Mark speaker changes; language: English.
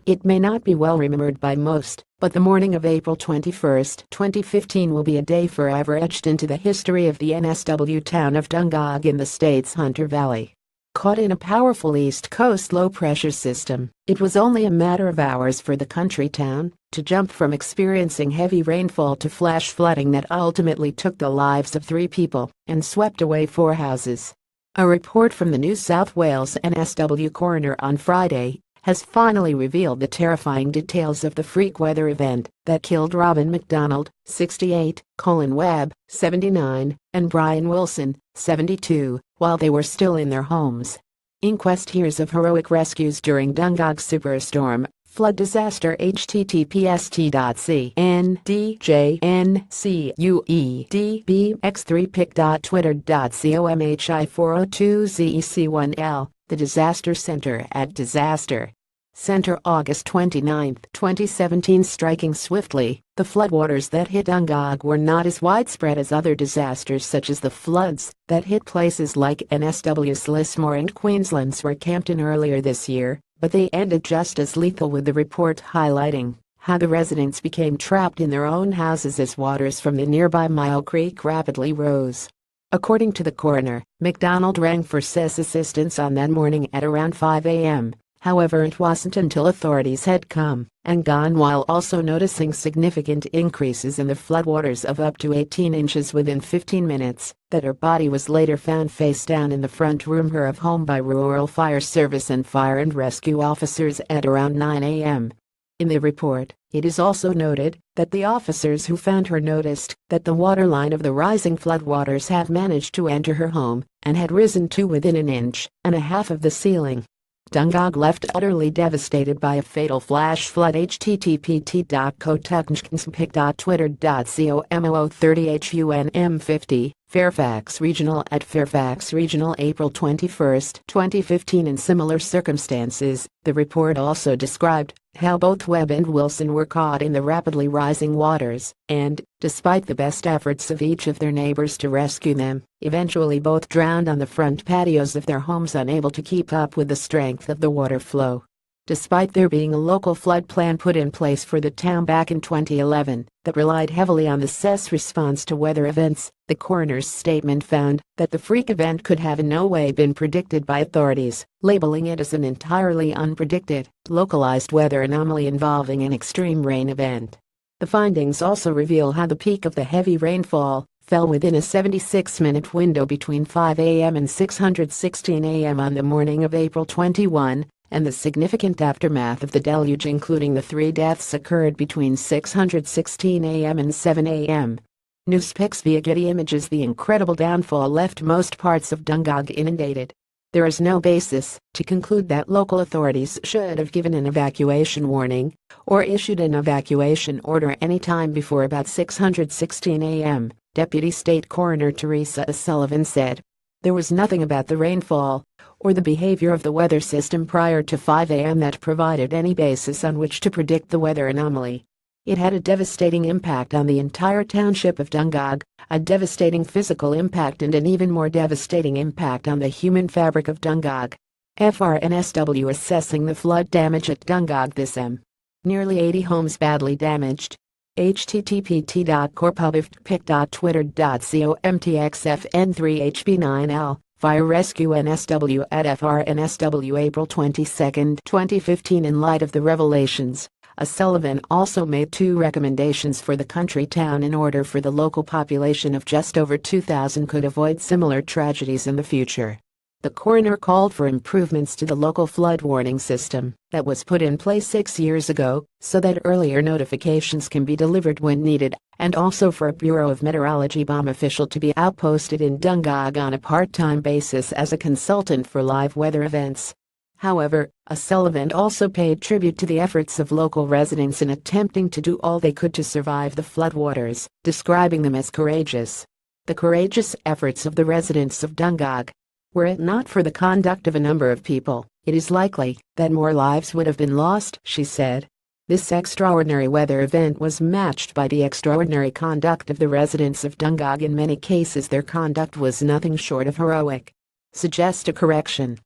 Speaker 1: It may not be well remembered by most, but the morning of April 21, 2015 will be a day forever etched into the history of the NSW town of Dungog in the state's Hunter Valley. Caught in a powerful East Coast low-pressure system, it was only a matter of hours for the country town to jump from experiencing heavy rainfall to flash flooding that ultimately took the lives of 3 people and swept away 4 houses. A report from the New South Wales NSW coroner on Friday has finally revealed the terrifying details of the freak weather event that killed Robin McDonald, 68, Colin Webb, 79, and Brian Wilson, 72, while they were still in their homes. Inquest hears of heroic rescues during Dungog's superstorm flood disaster. https://ndjncuedbx3pic.twitter.com/hi402zec1l The Disaster Center at Disaster Center, August 29, 2017. Striking swiftly, the floodwaters that hit Dungog were not as widespread as other disasters such as the floods that hit places like NSW's Lismore and Queensland's Rockhampton earlier this year, but they ended just as lethal, with the report highlighting how the residents became trapped in their own houses as waters from the nearby Mile Creek rapidly rose. According to the coroner, McDonald rang for SES assistance on that morning at around 5 a.m. However, it wasn't until authorities had come and gone, while also noticing significant increases in the floodwaters of up to 18 inches within 15 minutes, that her body was later found face down in the front room of her home by rural fire service and fire and rescue officers at around 9 a.m. In the report, it is also noted that the officers who found her noticed that the waterline of the rising floodwaters had managed to enter her home and had risen to within 1.5 inches of the ceiling. Dungog left utterly devastated by a fatal flash flood. http://co.twitter.com/30HUNM50 Fairfax Regional at Fairfax Regional, April 21, 2015. In similar circumstances, the report also described how both Webb and Wilson were caught in the rapidly rising waters and, despite the best efforts of each of their neighbors to rescue them, eventually both drowned on the front patios of their homes, unable to keep up with the strength of the water flow. Despite there being a local flood plan put in place for the town back in 2011 that relied heavily on the SES response to weather events, the coroner's statement found that the freak event could have in no way been predicted by authorities, labeling it as an entirely unpredicted, localized weather anomaly involving an extreme rain event. The findings also reveal how the peak of the heavy rainfall fell within a 76-minute window between 5 a.m. and 6:16 a.m. on the morning of April 21, and the significant aftermath of the deluge, including the 3 deaths occurred between 6:16 a.m. and 7 a.m. Newspics via Getty Images. The incredible downfall left most parts of Dungog inundated. There is no basis to conclude that local authorities should have given an evacuation warning or issued an evacuation order any time before about 6:16 a.m., Deputy State Coroner Teresa Sullivan said. There was nothing about the rainfall or the behavior of the weather system prior to 5 a.m. that provided any basis on which to predict the weather anomaly. It had a devastating impact on the entire township of Dungog, a devastating physical impact, and an even more devastating impact on the human fabric of Dungog. FRNSW assessing the flood damage at Dungog this m. Nearly 80 homes badly damaged. http://corpublic.twitter.com/mtxfn3hb9l Fire Rescue NSW at FRNSW, April 22, 2015. In light of the revelations, Sullivan also made 2 recommendations for the country town in order for the local population of just over 2,000 could avoid similar tragedies in the future. The coroner called for improvements to the local flood warning system that was put in place 6 years ago so that earlier notifications can be delivered when needed, and also for a Bureau of Meteorology bomb official to be outposted in Dungog on a part-time basis as a consultant for live weather events. However, Sullivan also paid tribute to the efforts of local residents in attempting to do all they could to survive the floodwaters, describing them as courageous. The courageous efforts of the residents of Dungog. Were it not for the conduct of a number of people, it is likely that more lives would have been lost, she said. This extraordinary weather event was matched by the extraordinary conduct of the residents of Dungog. In many cases their conduct was nothing short of heroic. Suggest a correction.